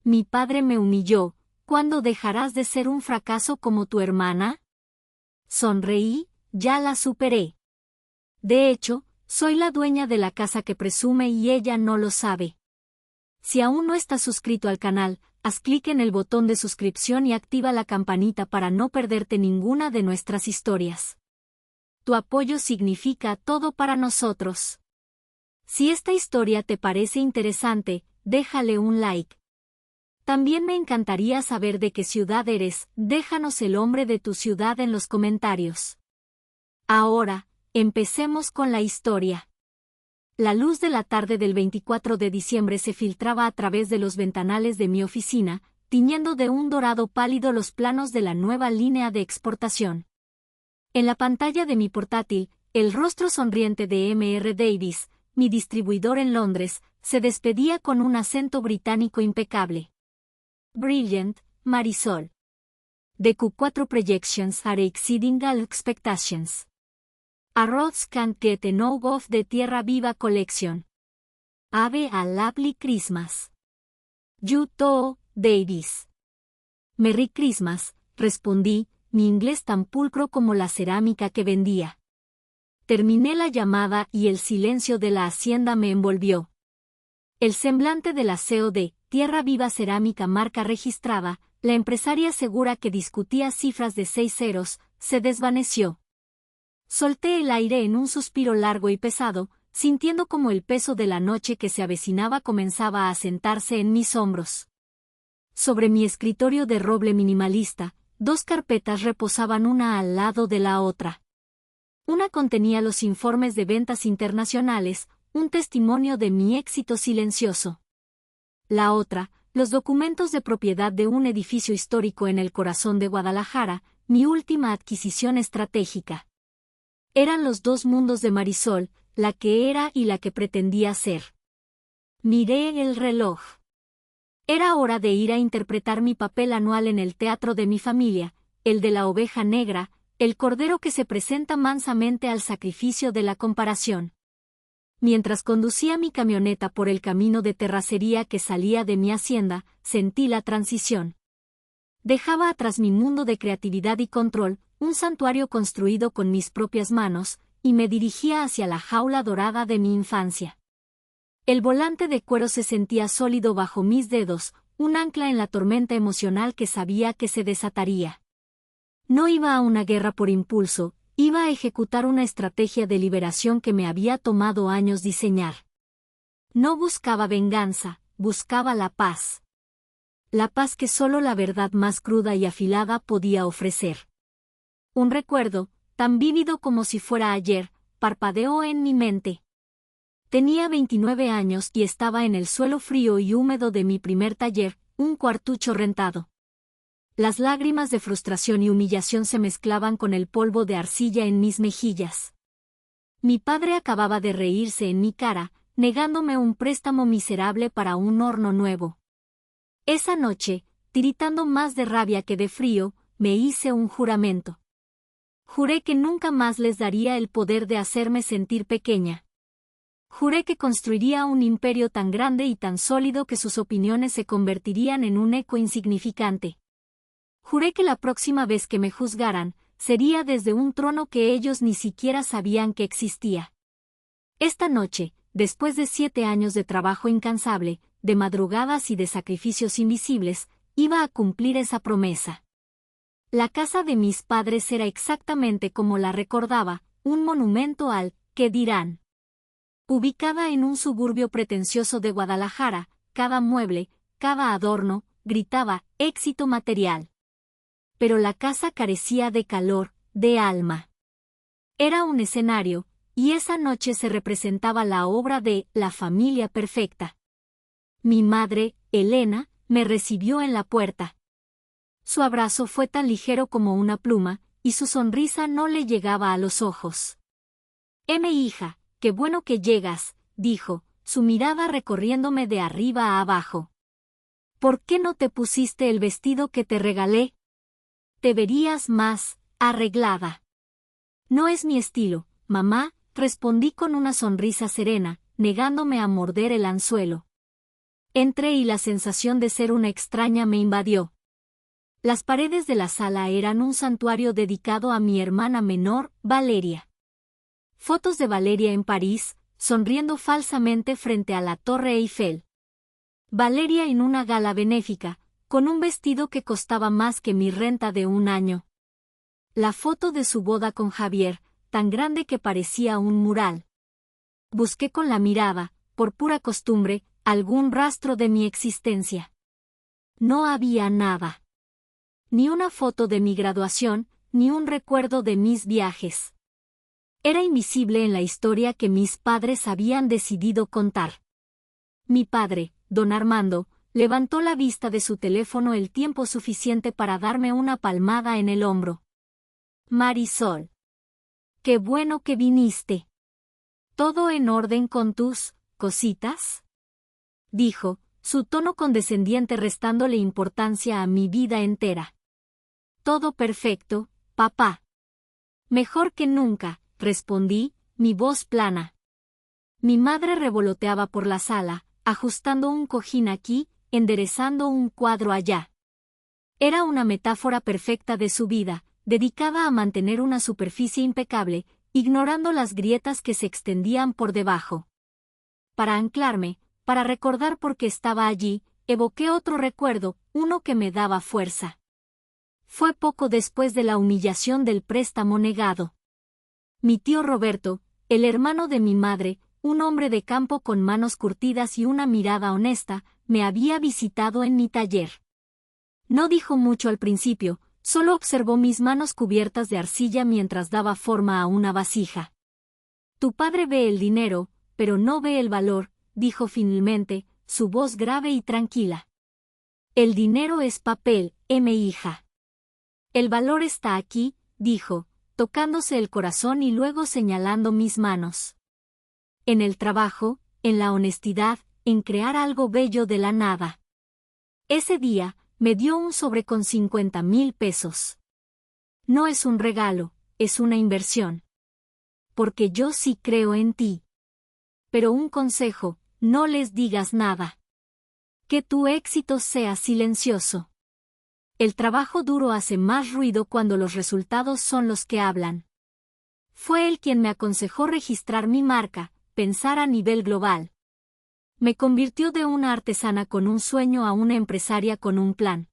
mi padre me humilló. ¿Cuándo dejarás de ser un fracaso como tu hermana? Sonreí, ya la superé. De hecho, soy la dueña de la casa que presume y ella no lo sabe. Si aún no estás suscrito al canal, haz clic en el botón de suscripción y activa la campanita para no perderte ninguna de nuestras historias. Tu apoyo significa todo para nosotros. Si esta historia te parece interesante, déjale un like. También me encantaría saber de qué ciudad eres, déjanos el nombre de tu ciudad en los comentarios. Ahora, empecemos con la historia. La luz de la tarde del 24 de diciembre se filtraba a través de los ventanales de mi oficina, tiñendo de un dorado pálido los planos de la nueva línea de exportación. En la pantalla de mi portátil, el rostro sonriente de M.R. Davis, mi distribuidor en Londres, se despedía con un acento británico impecable. Brilliant, Marisol. The Q4 projections are exceeding all expectations. A Rods Can't Get Enough of the Tierra Viva Collection. Have a lovely Christmas. You too, Davis. Merry Christmas, respondí, mi inglés tan pulcro como la cerámica que vendía. Terminé la llamada y el silencio de la hacienda me envolvió. El semblante del aseo de Tierra Viva Cerámica marca registrada, la empresaria segura que discutía cifras de 6 ceros, se desvaneció. Solté el aire en un suspiro largo y pesado, sintiendo como el peso de la noche que se avecinaba comenzaba a asentarse en mis hombros. Sobre mi escritorio de roble minimalista, 2 carpetas reposaban una al lado de la otra. Una contenía los informes de ventas internacionales, un testimonio de mi éxito silencioso. La otra, los documentos de propiedad de un edificio histórico en el corazón de Guadalajara, mi última adquisición estratégica. Eran los 2 mundos de Marisol, la que era y la que pretendía ser. Miré el reloj. Era hora de ir a interpretar mi papel anual en el teatro de mi familia, el de la oveja negra, el cordero que se presenta mansamente al sacrificio de la comparación. Mientras conducía mi camioneta por el camino de terracería que salía de mi hacienda, sentí la transición. Dejaba atrás mi mundo de creatividad y control, un santuario construido con mis propias manos, y me dirigía hacia la jaula dorada de mi infancia. El volante de cuero se sentía sólido bajo mis dedos, un ancla en la tormenta emocional que sabía que se desataría. No iba a una guerra por impulso, iba a ejecutar una estrategia de liberación que me había tomado años diseñar. No buscaba venganza, buscaba la paz. La paz que solo la verdad más cruda y afilada podía ofrecer. Un recuerdo, tan vívido como si fuera ayer, parpadeó en mi mente. Tenía 29 años y estaba en el suelo frío y húmedo de mi primer taller, un cuartucho rentado. Las lágrimas de frustración y humillación se mezclaban con el polvo de arcilla en mis mejillas. Mi padre acababa de reírse en mi cara, negándome un préstamo miserable para un horno nuevo. Esa noche, tiritando más de rabia que de frío, me hice un juramento. Juré que nunca más les daría el poder de hacerme sentir pequeña. Juré que construiría un imperio tan grande y tan sólido que sus opiniones se convertirían en un eco insignificante. Juré que la próxima vez que me juzgaran, sería desde un trono que ellos ni siquiera sabían que existía. Esta noche, después de 7 años de trabajo incansable, de madrugadas y de sacrificios invisibles, iba a cumplir esa promesa. La casa de mis padres era exactamente como la recordaba, un monumento al ¿qué dirán? Ubicada en un suburbio pretencioso de Guadalajara, cada mueble, cada adorno, gritaba éxito material. Pero la casa carecía de calor, de alma. Era un escenario, y esa noche se representaba la obra de la familia perfecta. Mi madre, Elena, me recibió en la puerta. Su abrazo fue tan ligero como una pluma, y su sonrisa no le llegaba a los ojos. Hija, qué bueno que llegas, dijo, su mirada recorriéndome de arriba a abajo. ¿Por qué no te pusiste el vestido que te regalé? Te verías más arreglada. No es mi estilo, mamá, respondí con una sonrisa serena, negándome a morder el anzuelo. Entré y la sensación de ser una extraña me invadió. Las paredes de la sala eran un santuario dedicado a mi hermana menor, Valeria. Fotos de Valeria en París, sonriendo falsamente frente a la Torre Eiffel. Valeria en una gala benéfica, con un vestido que costaba más que mi renta de un año. La foto de su boda con Javier, tan grande que parecía un mural. Busqué con la mirada, por pura costumbre, algún rastro de mi existencia. No había nada. Ni una foto de mi graduación, ni un recuerdo de mis viajes. Era invisible en la historia que mis padres habían decidido contar. Mi padre, don Armando, levantó la vista de su teléfono el tiempo suficiente para darme una palmada en el hombro. Marisol. Qué bueno que viniste. ¿Todo en orden con tus cositas? Dijo, su tono condescendiente restándole importancia a mi vida entera. Todo perfecto, papá. Mejor que nunca, respondí, mi voz plana. Mi madre revoloteaba por la sala, ajustando un cojín aquí, enderezando un cuadro allá. Era una metáfora perfecta de su vida, dedicada a mantener una superficie impecable, ignorando las grietas que se extendían por debajo. Para anclarme, para recordar por qué estaba allí, evoqué otro recuerdo, uno que me daba fuerza. Fue poco después de la humillación del préstamo negado. Mi tío Roberto, el hermano de mi madre, un hombre de campo con manos curtidas y una mirada honesta, me había visitado en mi taller. No dijo mucho al principio, solo observó mis manos cubiertas de arcilla mientras daba forma a una vasija. Tu padre ve el dinero, pero no ve el valor, dijo finalmente, su voz grave y tranquila. El dinero es papel, mi hija. El valor está aquí, dijo, tocándose el corazón y luego señalando mis manos. En el trabajo, en la honestidad, en crear algo bello de la nada. Ese día, me dio un sobre con 50,000 pesos. No es un regalo, es una inversión. Porque yo sí creo en ti. Pero un consejo, no les digas nada. Que tu éxito sea silencioso. El trabajo duro hace más ruido cuando los resultados son los que hablan. Fue él quien me aconsejó registrar mi marca, pensar a nivel global. Me convirtió de una artesana con un sueño a una empresaria con un plan.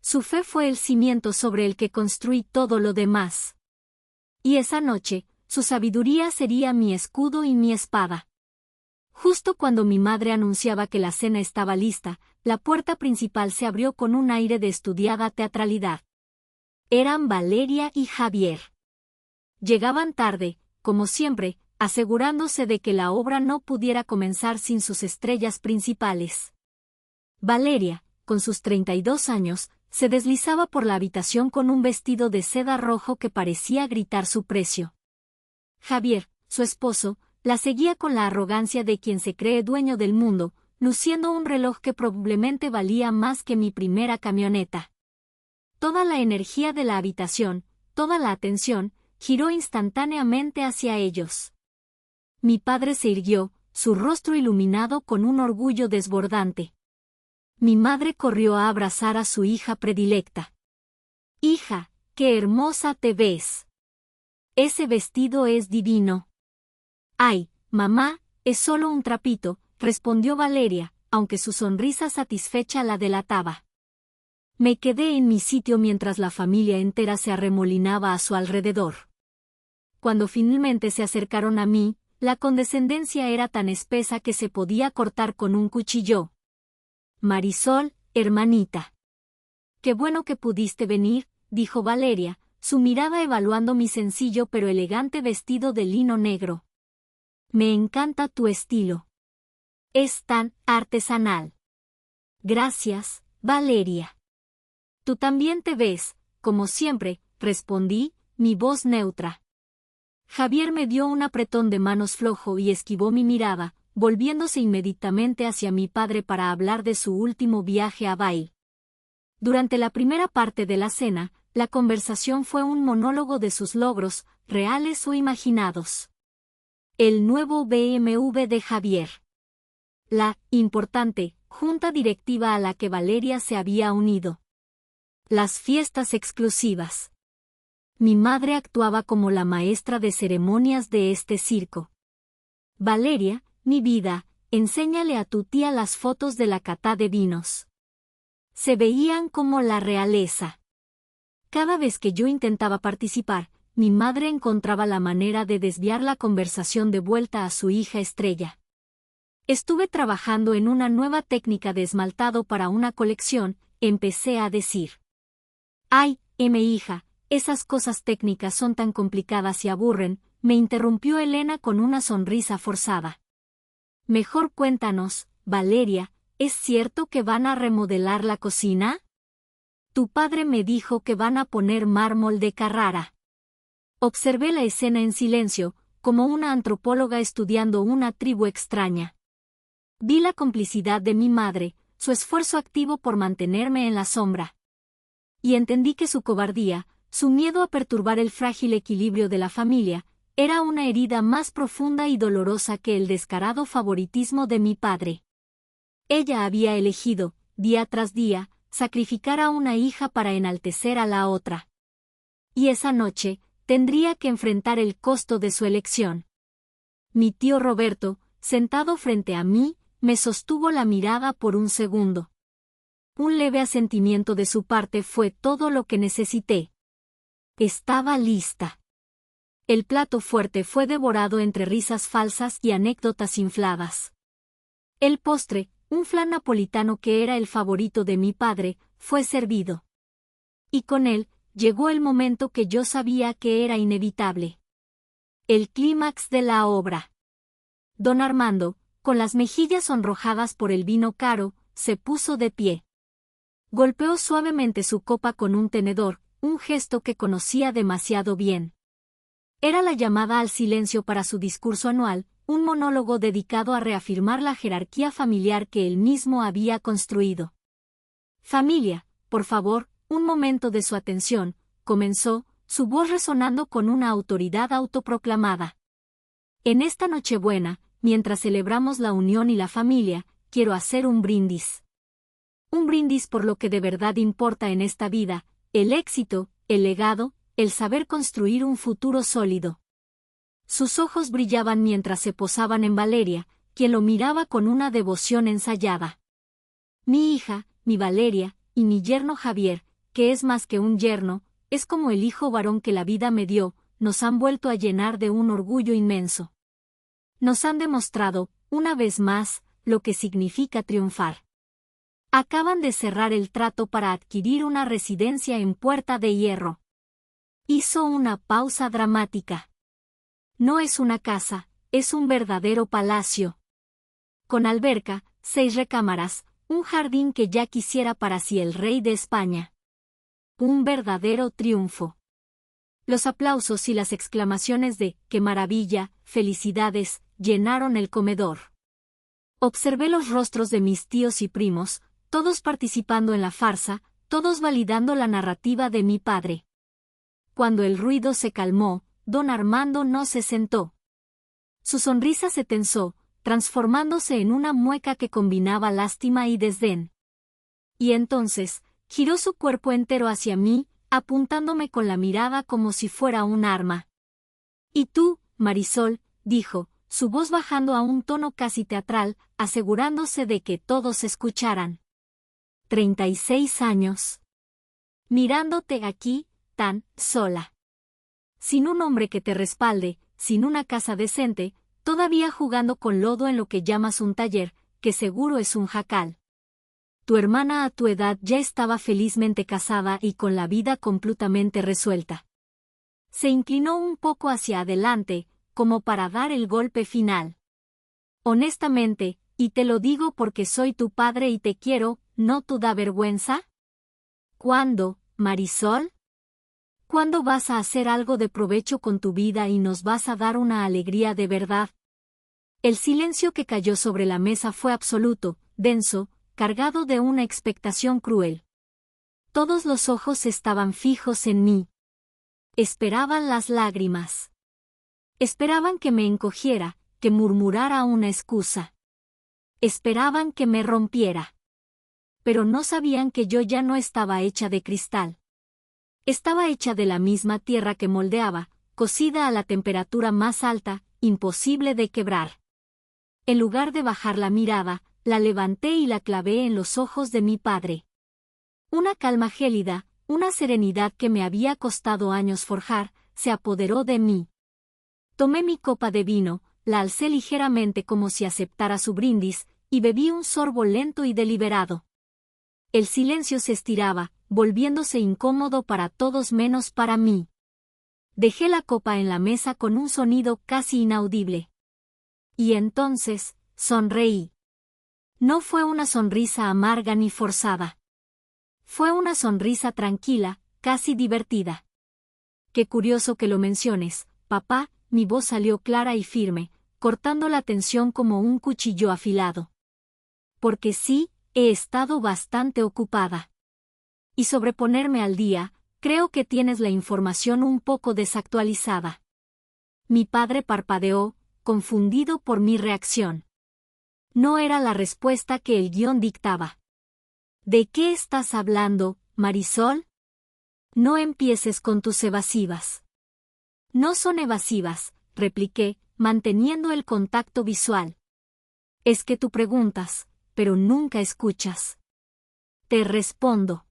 Su fe fue el cimiento sobre el que construí todo lo demás. Y esa noche, su sabiduría sería mi escudo y mi espada. Justo cuando mi madre anunciaba que la cena estaba lista, la puerta principal se abrió con un aire de estudiada teatralidad. Eran Valeria y Javier. Llegaban tarde, como siempre, asegurándose de que la obra no pudiera comenzar sin sus estrellas principales. Valeria, con sus 32 años, se deslizaba por la habitación con un vestido de seda rojo que parecía gritar su precio. Javier, su esposo, la seguía con la arrogancia de quien se cree dueño del mundo, luciendo un reloj que probablemente valía más que mi primera camioneta. Toda la energía de la habitación, toda la atención, giró instantáneamente hacia ellos. Mi padre se irguió, su rostro iluminado con un orgullo desbordante. Mi madre corrió a abrazar a su hija predilecta. Hija, qué hermosa te ves. Ese vestido es divino. Ay, mamá, es solo un trapito, respondió Valeria, aunque su sonrisa satisfecha la delataba. Me quedé en mi sitio mientras la familia entera se arremolinaba a su alrededor. Cuando finalmente se acercaron a mí, la condescendencia era tan espesa que se podía cortar con un cuchillo. Marisol, hermanita. Qué bueno que pudiste venir, dijo Valeria, su mirada evaluando mi sencillo pero elegante vestido de lino negro. Me encanta tu estilo. Es tan artesanal. Gracias, Valeria. Tú también te ves, como siempre, respondí, mi voz neutra. Javier me dio un apretón de manos flojo y esquivó mi mirada, volviéndose inmediatamente hacia mi padre para hablar de su último viaje a Bali. Durante la primera parte de la cena, la conversación fue un monólogo de sus logros, reales o imaginados. El nuevo BMW de Javier. La importante junta directiva a la que Valeria se había unido. Las fiestas exclusivas. Mi madre actuaba como la maestra de ceremonias de este circo. Valeria, mi vida, enséñale a tu tía las fotos de la cata de vinos. Se veían como la realeza. Cada vez que yo intentaba participar, mi madre encontraba la manera de desviar la conversación de vuelta a su hija Estrella. Estuve trabajando en una nueva técnica de esmaltado para una colección, empecé a decir. Ay, hija, esas cosas técnicas son tan complicadas y aburren, me interrumpió Elena con una sonrisa forzada. Mejor cuéntanos, Valeria, ¿es cierto que van a remodelar la cocina? Tu padre me dijo que van a poner mármol de Carrara. Observé la escena en silencio, como una antropóloga estudiando una tribu extraña. Vi la complicidad de mi madre, su esfuerzo activo por mantenerme en la sombra. Y entendí que su cobardía, su miedo a perturbar el frágil equilibrio de la familia, era una herida más profunda y dolorosa que el descarado favoritismo de mi padre. Ella había elegido, día tras día, sacrificar a una hija para enaltecer a la otra. Y esa noche, tendría que enfrentar el costo de su elección. Mi tío Roberto, sentado frente a mí, me sostuvo la mirada por un segundo. Un leve asentimiento de su parte fue todo lo que necesité. Estaba lista. El plato fuerte fue devorado entre risas falsas y anécdotas infladas. El postre, un flan napolitano que era el favorito de mi padre, fue servido. Y con él, llegó el momento que yo sabía que era inevitable. El clímax de la obra. Don Armando, con las mejillas sonrojadas por el vino caro, se puso de pie. Golpeó suavemente su copa con un tenedor, un gesto que conocía demasiado bien. Era la llamada al silencio para su discurso anual, un monólogo dedicado a reafirmar la jerarquía familiar que él mismo había construido. Familia, por favor, un momento de su atención, comenzó, su voz resonando con una autoridad autoproclamada. En esta Nochebuena, mientras celebramos la unión y la familia, quiero hacer un brindis. Un brindis por lo que de verdad importa en esta vida, el éxito, el legado, el saber construir un futuro sólido. Sus ojos brillaban mientras se posaban en Valeria, quien lo miraba con una devoción ensayada. Mi hija, mi Valeria, y mi yerno Javier, que es más que un yerno, es como el hijo varón que la vida me dio, nos han vuelto a llenar de un orgullo inmenso. Nos han demostrado, una vez más, lo que significa triunfar. Acaban de cerrar el trato para adquirir una residencia en Puerta de Hierro. Hizo una pausa dramática. No es una casa, es un verdadero palacio. Con alberca, 6 recámaras, un jardín que ya quisiera para sí el rey de España. Un verdadero triunfo. Los aplausos y las exclamaciones de ¡qué maravilla!, ¡felicidades!, llenaron el comedor. Observé los rostros de mis tíos y primos, todos participando en la farsa, todos validando la narrativa de mi padre. Cuando el ruido se calmó, don Armando no se sentó. Su sonrisa se tensó, transformándose en una mueca que combinaba lástima y desdén. Y entonces, giró su cuerpo entero hacia mí, apuntándome con la mirada como si fuera un arma. «¿Y tú, Marisol?», dijo, su voz bajando a un tono casi teatral, asegurándose de que todos escucharan. 36 años. Mirándote aquí, tan sola. Sin un hombre que te respalde, sin una casa decente, todavía jugando con lodo en lo que llamas un taller, que seguro es un jacal. Tu hermana a tu edad ya estaba felizmente casada y con la vida completamente resuelta. Se inclinó un poco hacia adelante, como para dar el golpe final. Honestamente, y te lo digo porque soy tu padre y te quiero, ¿no te da vergüenza? ¿Cuándo, Marisol? ¿Cuándo vas a hacer algo de provecho con tu vida y nos vas a dar una alegría de verdad? El silencio que cayó sobre la mesa fue absoluto, denso, cargado de una expectación cruel. Todos los ojos estaban fijos en mí. Esperaban las lágrimas. Esperaban que me encogiera, que murmurara una excusa. Esperaban que me rompiera. Pero no sabían que yo ya no estaba hecha de cristal. Estaba hecha de la misma tierra que moldeaba, cocida a la temperatura más alta, imposible de quebrar. En lugar de bajar la mirada, la levanté y la clavé en los ojos de mi padre. Una calma gélida, una serenidad que me había costado años forjar, se apoderó de mí. Tomé mi copa de vino, la alcé ligeramente como si aceptara su brindis, y bebí un sorbo lento y deliberado. El silencio se estiraba, volviéndose incómodo para todos menos para mí. Dejé la copa en la mesa con un sonido casi inaudible. Y entonces, sonreí. No fue una sonrisa amarga ni forzada. Fue una sonrisa tranquila, casi divertida. Qué curioso que lo menciones, papá, mi voz salió clara y firme, cortando la tensión como un cuchillo afilado. Porque sí, he estado bastante ocupada. Y sobre ponerme al día, creo que tienes la información un poco desactualizada. Mi padre parpadeó, confundido por mi reacción. No era la respuesta que el guión dictaba. ¿De qué estás hablando, Marisol? No empieces con tus evasivas. No son evasivas, repliqué, manteniendo el contacto visual. Es que tú preguntas, pero nunca escuchas. Te respondo.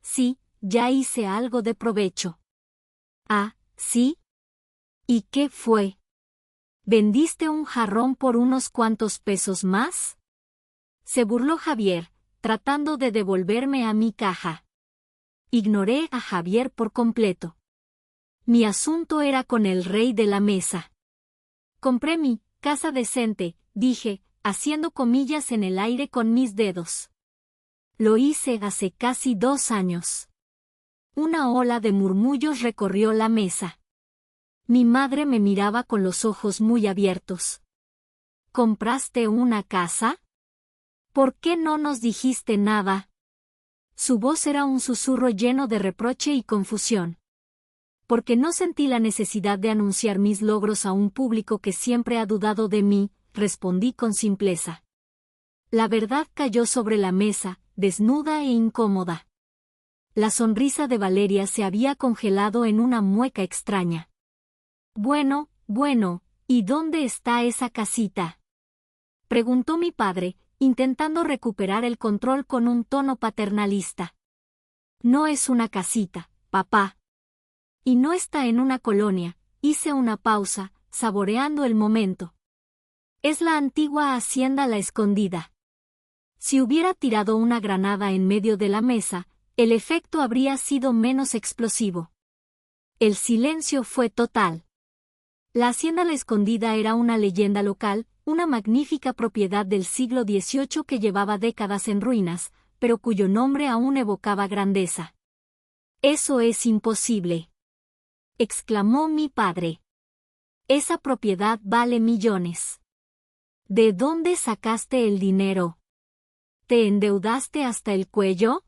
Sí, ya hice algo de provecho. Ah, ¿sí? ¿Y qué fue? ¿Vendiste un jarrón por unos cuantos pesos más? Se burló Javier, tratando de devolverme a mi caja. Ignoré a Javier por completo. Mi asunto era con el rey de la mesa. Compré mi casa decente, dije, haciendo comillas en el aire con mis dedos. Lo hice hace casi 2 años. Una ola de murmullos recorrió la mesa. Mi madre me miraba con los ojos muy abiertos. ¿Compraste una casa? ¿Por qué no nos dijiste nada? Su voz era un susurro lleno de reproche y confusión. Porque no sentí la necesidad de anunciar mis logros a un público que siempre ha dudado de mí, respondí con simpleza. La verdad cayó sobre la mesa, desnuda e incómoda. La sonrisa de Valeria se había congelado en una mueca extraña. Bueno, ¿y dónde está esa casita? Preguntó mi padre, intentando recuperar el control con un tono paternalista. No es una casita, papá. Y no está en una colonia, hice una pausa, saboreando el momento. Es la antigua hacienda La Escondida. Si hubiera tirado una granada en medio de la mesa, el efecto habría sido menos explosivo. El silencio fue total. La hacienda La Escondida era una leyenda local, una magnífica propiedad del siglo XVIII que llevaba décadas en ruinas, pero cuyo nombre aún evocaba grandeza. «Eso es imposible», exclamó mi padre. «Esa propiedad vale millones». «¿De dónde sacaste el dinero? ¿Te endeudaste hasta el cuello?»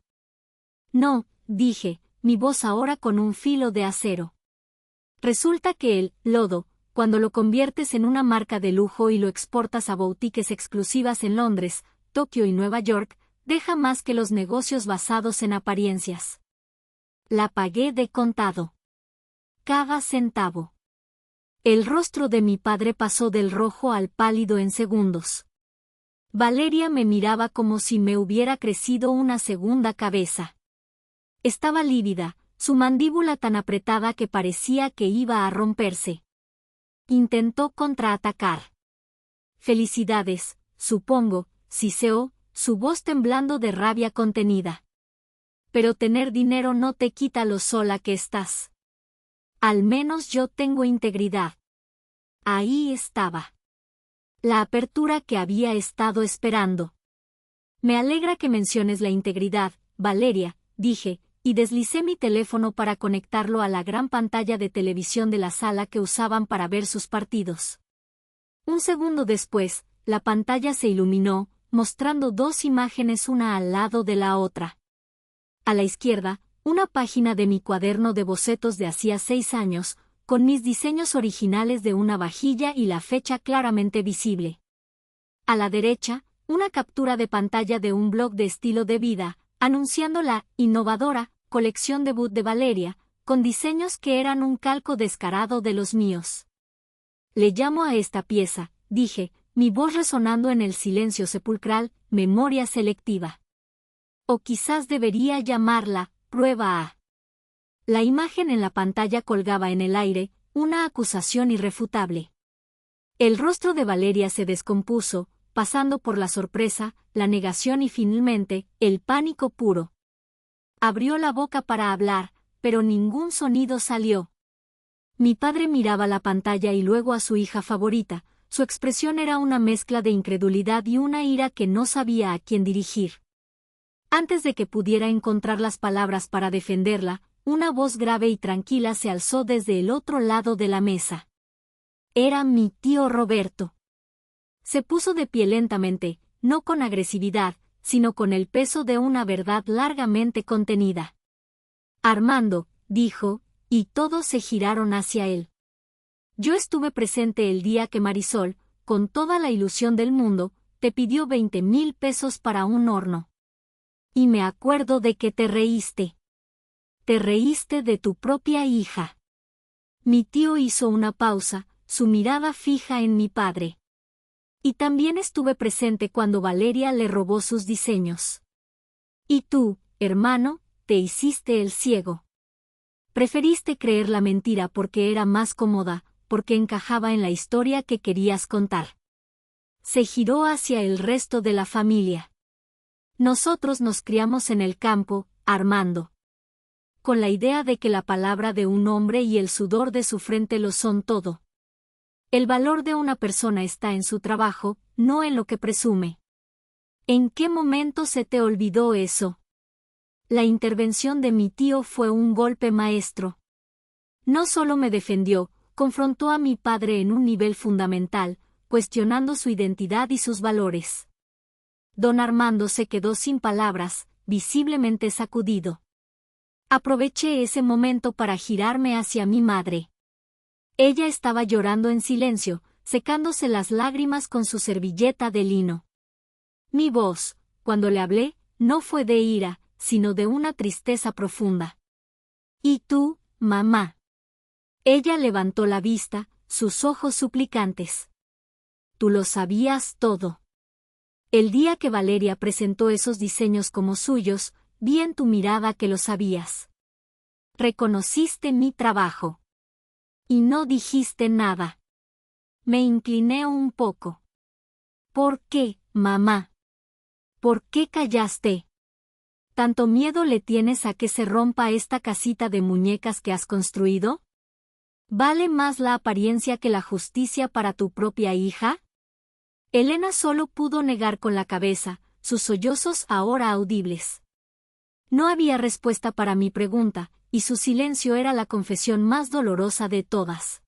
«No», dije, mi voz ahora con un filo de acero. Resulta que el lodo, cuando lo conviertes en una marca de lujo y lo exportas a boutiques exclusivas en Londres, Tokio y Nueva York, deja más que los negocios basados en apariencias. La pagué de contado. Cada centavo. El rostro de mi padre pasó del rojo al pálido en segundos. Valeria me miraba como si me hubiera crecido una segunda cabeza. Estaba lívida, su mandíbula tan apretada que parecía que iba a romperse. Intentó contraatacar. «Felicidades, supongo», siseó, su voz temblando de rabia contenida. «Pero tener dinero no te quita lo sola que estás. Al menos yo tengo integridad». Ahí estaba. La apertura que había estado esperando. «Me alegra que menciones la integridad, Valeria», dije, y deslicé mi teléfono para conectarlo a la gran pantalla de televisión de la sala que usaban para ver sus partidos. Un segundo después, la pantalla se iluminó, mostrando 2 imágenes una al lado de la otra. A la izquierda, una página de mi cuaderno de bocetos de hacía 6 años, con mis diseños originales de una vajilla y la fecha claramente visible. A la derecha, una captura de pantalla de un blog de estilo de vida, anunciando la innovadora colección debut de Valeria, con diseños que eran un calco descarado de los míos. Le llamo a esta pieza, dije, mi voz resonando en el silencio sepulcral, memoria selectiva. O quizás debería llamarla, prueba A. La imagen en la pantalla colgaba en el aire, una acusación irrefutable. El rostro de Valeria se descompuso, pasando por la sorpresa, la negación y finalmente, el pánico puro. Abrió la boca para hablar, pero ningún sonido salió. Mi padre miraba la pantalla y luego a su hija favorita. Su expresión era una mezcla de incredulidad y una ira que no sabía a quién dirigir. Antes de que pudiera encontrar las palabras para defenderla, una voz grave y tranquila se alzó desde el otro lado de la mesa. Era mi tío Roberto. Se puso de pie lentamente, no con agresividad, sino con el peso de una verdad largamente contenida. Armando, dijo, y todos se giraron hacia él. Yo estuve presente el día que Marisol, con toda la ilusión del mundo, te pidió 20,000 pesos para un horno. Y me acuerdo de que te reíste. Te reíste de tu propia hija. Mi tío hizo una pausa, su mirada fija en mi padre. Y también estuve presente cuando Valeria le robó sus diseños. Y tú, hermano, te hiciste el ciego. Preferiste creer la mentira porque era más cómoda, porque encajaba en la historia que querías contar. Se giró hacia el resto de la familia. Nosotros nos criamos en el campo, Armando. Con la idea de que la palabra de un hombre y el sudor de su frente lo son todo. El valor de una persona está en su trabajo, no en lo que presume. ¿En qué momento se te olvidó eso? La intervención de mi tío fue un golpe maestro. No solo me defendió, confrontó a mi padre en un nivel fundamental, cuestionando su identidad y sus valores. Don Armando se quedó sin palabras, visiblemente sacudido. Aproveché ese momento para girarme hacia mi madre. Ella estaba llorando en silencio, secándose las lágrimas con su servilleta de lino. Mi voz, cuando le hablé, no fue de ira, sino de una tristeza profunda. ¿Y tú, mamá? Ella levantó la vista, sus ojos suplicantes. Tú lo sabías todo. El día que Valeria presentó esos diseños como suyos, vi en tu mirada que lo sabías. Reconociste mi trabajo. Y no dijiste nada. Me incliné un poco. ¿Por qué, mamá? ¿Por qué callaste? ¿Tanto miedo le tienes a que se rompa esta casita de muñecas que has construido? ¿Vale más la apariencia que la justicia para tu propia hija? Elena solo pudo negar con la cabeza, sus sollozos ahora audibles. No había respuesta para mi pregunta, y su silencio era la confesión más dolorosa de todas.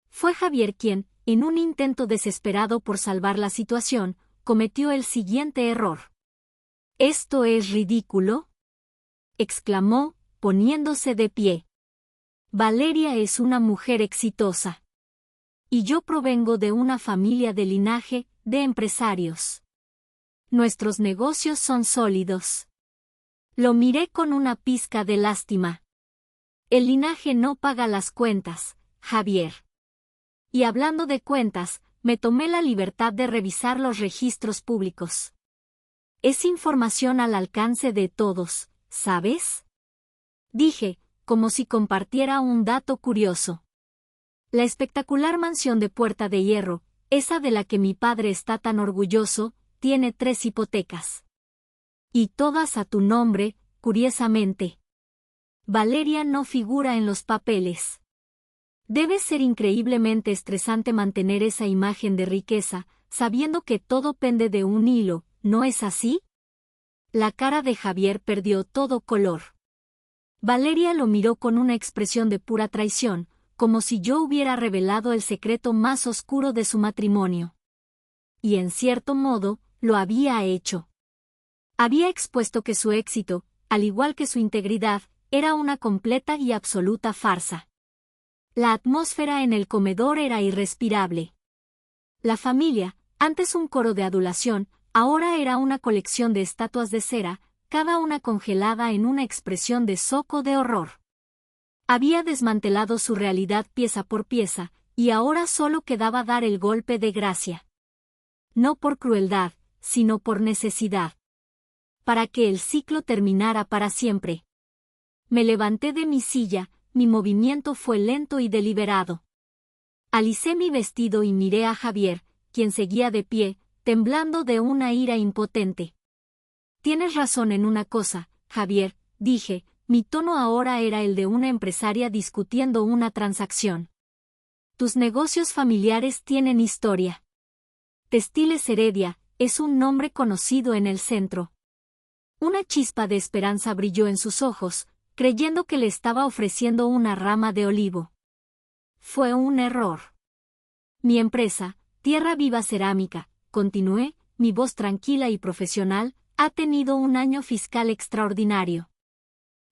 Fue Javier quien, en un intento desesperado por salvar la situación, cometió el siguiente error. ¿Esto es ridículo?, exclamó, poniéndose de pie. Valeria es una mujer exitosa. Y yo provengo de una familia de linaje, de empresarios. Nuestros negocios son sólidos. Lo miré con una pizca de lástima. El linaje no paga las cuentas, Javier. Y hablando de cuentas, me tomé la libertad de revisar los registros públicos. Es información al alcance de todos, ¿sabes? Dije, como si compartiera un dato curioso. La espectacular mansión de Puerta de Hierro, esa de la que mi padre está tan orgulloso, tiene 3 hipotecas. Y todas a tu nombre, curiosamente. Valeria no figura en los papeles. Debe ser increíblemente estresante mantener esa imagen de riqueza, sabiendo que todo pende de un hilo, ¿no es así? La cara de Javier perdió todo color. Valeria lo miró con una expresión de pura traición, como si yo hubiera revelado el secreto más oscuro de su matrimonio. Y en cierto modo, lo había hecho. Había expuesto que su éxito, al igual que su integridad, era una completa y absoluta farsa. La atmósfera en el comedor era irrespirable. La familia, antes un coro de adulación, ahora era una colección de estatuas de cera, cada una congelada en una expresión de shock de horror. Había desmantelado su realidad pieza por pieza, y ahora solo quedaba dar el golpe de gracia. No por crueldad, sino por necesidad. Para que el ciclo terminara para siempre. Me levanté de mi silla, mi movimiento fue lento y deliberado. Alicé mi vestido y miré a Javier, quien seguía de pie, temblando de una ira impotente. Tienes razón en una cosa, Javier, dije, mi tono ahora era el de una empresaria discutiendo una transacción. Tus negocios familiares tienen historia. Textiles Heredia es un nombre conocido en el centro. Una chispa de esperanza brilló en sus ojos, creyendo que le estaba ofreciendo una rama de olivo. Fue un error. Mi empresa, Tierra Viva Cerámica, continué, mi voz tranquila y profesional, ha tenido un año fiscal extraordinario.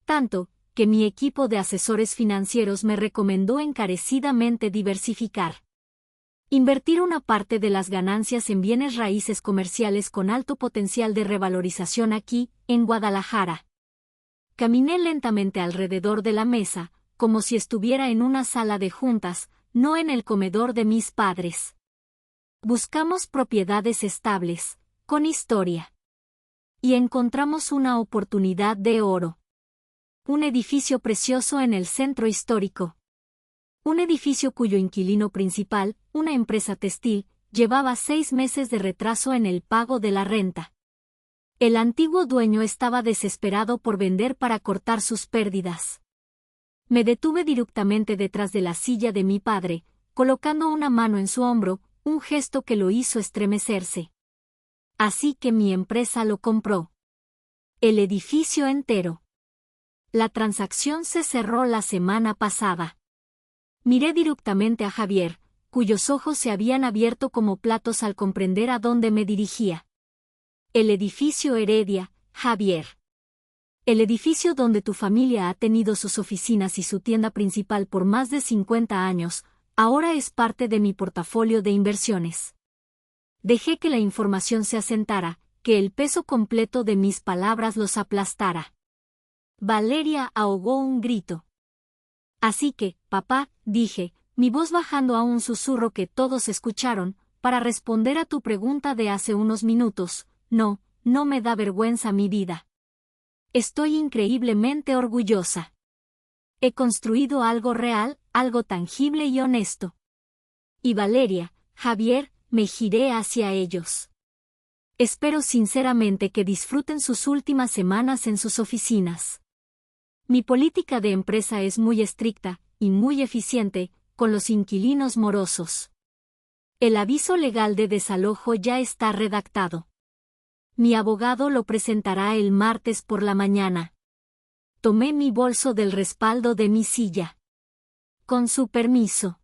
Tanto, que mi equipo de asesores financieros me recomendó encarecidamente diversificar. Invertir una parte de las ganancias en bienes raíces comerciales con alto potencial de revalorización aquí, en Guadalajara. Caminé lentamente alrededor de la mesa, como si estuviera en una sala de juntas, no en el comedor de mis padres. Buscamos propiedades estables, con historia. Y encontramos una oportunidad de oro. Un edificio precioso en el centro histórico. Un edificio cuyo inquilino principal, una empresa textil, llevaba 6 meses de retraso en el pago de la renta. El antiguo dueño estaba desesperado por vender para cortar sus pérdidas. Me detuve directamente detrás de la silla de mi padre, colocando una mano en su hombro, un gesto que lo hizo estremecerse. Así que mi empresa lo compró. El edificio entero. La transacción se cerró la semana pasada. Miré directamente a Javier, cuyos ojos se habían abierto como platos al comprender a dónde me dirigía. El edificio Heredia, Javier. El edificio donde tu familia ha tenido sus oficinas y su tienda principal por más de 50 años, ahora es parte de mi portafolio de inversiones. Dejé que la información se asentara, que el peso completo de mis palabras los aplastara. Valeria ahogó un grito. Así que, papá, dije, mi voz bajando a un susurro que todos escucharon, para responder a tu pregunta de hace unos minutos, no me da vergüenza mi vida. Estoy increíblemente orgullosa. He construido algo real, algo tangible y honesto. Y Valeria, Javier, me giré hacia ellos. Espero sinceramente que disfruten sus últimas semanas en sus oficinas. Mi política de empresa es muy estricta, y muy eficiente, con los inquilinos morosos. El aviso legal de desalojo ya está redactado. Mi abogado lo presentará el martes por la mañana. Tomé mi bolso del respaldo de mi silla. Con su permiso.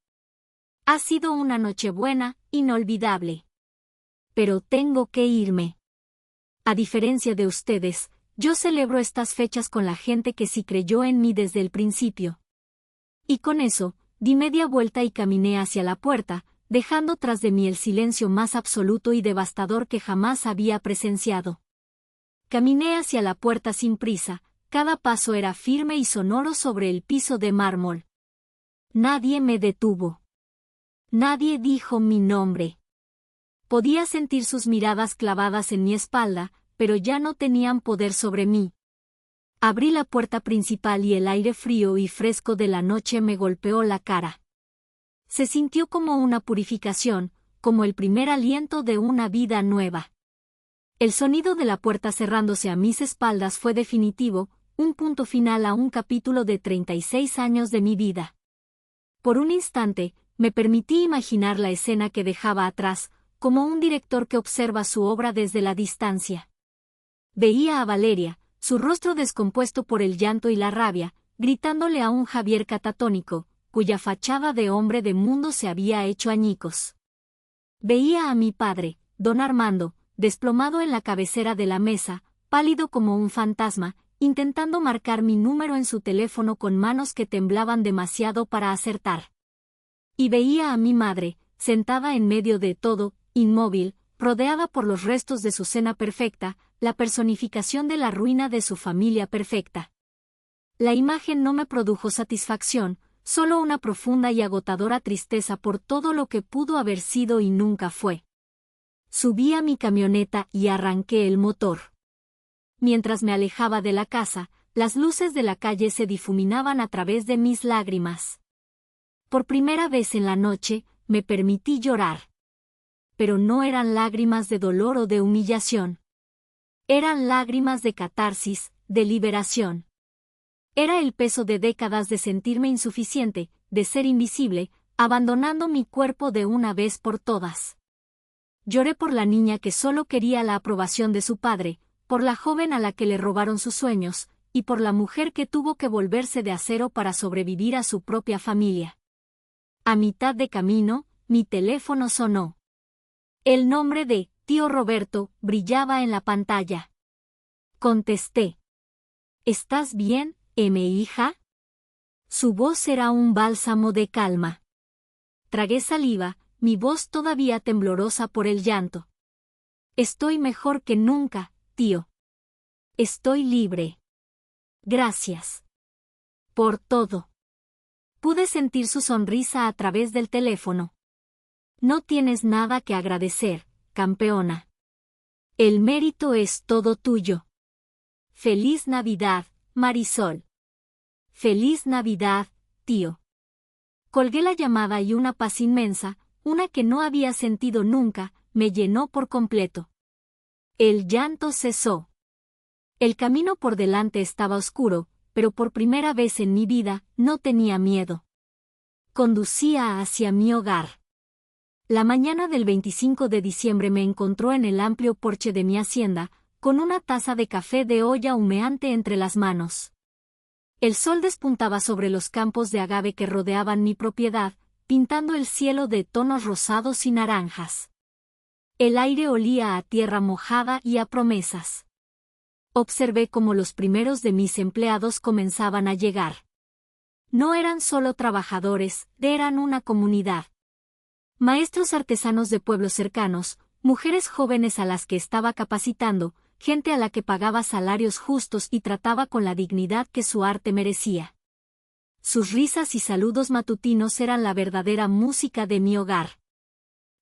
Ha sido una nochebuena, inolvidable. Pero tengo que irme. A diferencia de ustedes, yo celebro estas fechas con la gente que sí creyó en mí desde el principio. Y con eso, di media vuelta y caminé hacia la puerta, dejando tras de mí el silencio más absoluto y devastador que jamás había presenciado. Caminé hacia la puerta sin prisa, cada paso era firme y sonoro sobre el piso de mármol. Nadie me detuvo. Nadie dijo mi nombre. Podía sentir sus miradas clavadas en mi espalda, pero ya no tenían poder sobre mí. Abrí la puerta principal y el aire frío y fresco de la noche me golpeó la cara. Se sintió como una purificación, como el primer aliento de una vida nueva. El sonido de la puerta cerrándose a mis espaldas fue definitivo, un punto final a un capítulo de 36 años de mi vida. Por un instante, me permití imaginar la escena que dejaba atrás, como un director que observa su obra desde la distancia. Veía a Valeria, su rostro descompuesto por el llanto y la rabia, gritándole a un Javier catatónico, cuya fachada de hombre de mundo se había hecho añicos. Veía a mi padre, don Armando, desplomado en la cabecera de la mesa, pálido como un fantasma, intentando marcar mi número en su teléfono con manos que temblaban demasiado para acertar. Y veía a mi madre, sentada en medio de todo, inmóvil, rodeada por los restos de su cena perfecta, la personificación de la ruina de su familia perfecta. La imagen no me produjo satisfacción, solo una profunda y agotadora tristeza por todo lo que pudo haber sido y nunca fue. Subí a mi camioneta y arranqué el motor. Mientras me alejaba de la casa, las luces de la calle se difuminaban a través de mis lágrimas. Por primera vez en la noche, me permití llorar. Pero no eran lágrimas de dolor o de humillación. Eran lágrimas de catarsis, de liberación. Era el peso de décadas de sentirme insuficiente, de ser invisible, abandonando mi cuerpo de una vez por todas. Lloré por la niña que solo quería la aprobación de su padre, por la joven a la que le robaron sus sueños, y por la mujer que tuvo que volverse de acero para sobrevivir a su propia familia. A mitad de camino, mi teléfono sonó. El nombre de tío Roberto brillaba en la pantalla. Contesté. ¿Estás bien, hija? Su voz era un bálsamo de calma. Tragué saliva, mi voz todavía temblorosa por el llanto. Estoy mejor que nunca, tío. Estoy libre. Gracias. Por todo. Pude sentir su sonrisa a través del teléfono. No tienes nada que agradecer, campeona. El mérito es todo tuyo. Feliz Navidad, Marisol. Feliz Navidad, tío. Colgué la llamada y una paz inmensa, una que no había sentido nunca, me llenó por completo. El llanto cesó. El camino por delante estaba oscuro, pero por primera vez en mi vida no tenía miedo. Conducía hacia mi hogar. La mañana del 25 de diciembre me encontró en el amplio porche de mi hacienda, con una taza de café de olla humeante entre las manos. El sol despuntaba sobre los campos de agave que rodeaban mi propiedad, pintando el cielo de tonos rosados y naranjas. El aire olía a tierra mojada y a promesas. Observé cómo los primeros de mis empleados comenzaban a llegar. No eran solo trabajadores, eran una comunidad. Maestros artesanos de pueblos cercanos, mujeres jóvenes a las que estaba capacitando, gente a la que pagaba salarios justos y trataba con la dignidad que su arte merecía. Sus risas y saludos matutinos eran la verdadera música de mi hogar.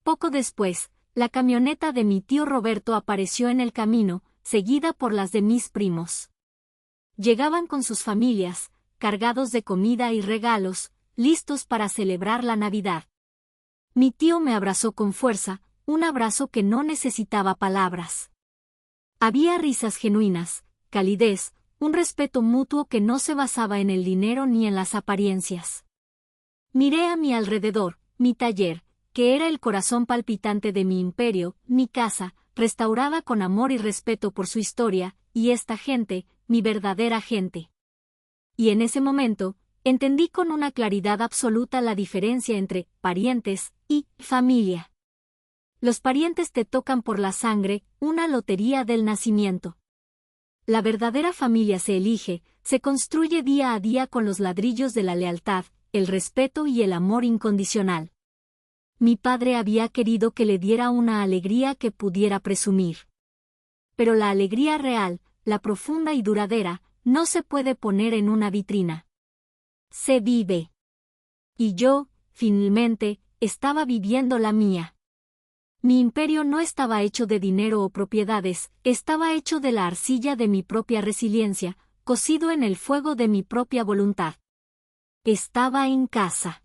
Poco después, la camioneta de mi tío Roberto apareció en el camino, seguida por las de mis primos. Llegaban con sus familias, cargados de comida y regalos, listos para celebrar la Navidad. Mi tío me abrazó con fuerza, un abrazo que no necesitaba palabras. Había risas genuinas, calidez, un respeto mutuo que no se basaba en el dinero ni en las apariencias. Miré a mi alrededor, mi taller, que era el corazón palpitante de mi imperio, mi casa, restaurada con amor y respeto por su historia, y esta gente, mi verdadera gente. Y en ese momento, entendí con una claridad absoluta la diferencia entre parientes y familia. Los parientes te tocan por la sangre, una lotería del nacimiento. La verdadera familia se elige, se construye día a día con los ladrillos de la lealtad, el respeto y el amor incondicional. Mi padre había querido que le diera una alegría que pudiera presumir. Pero la alegría real, la profunda y duradera, no se puede poner en una vitrina. Se vive. Y yo, finalmente, estaba viviendo la mía. Mi imperio no estaba hecho de dinero o propiedades, estaba hecho de la arcilla de mi propia resiliencia, cocido en el fuego de mi propia voluntad. Estaba en casa.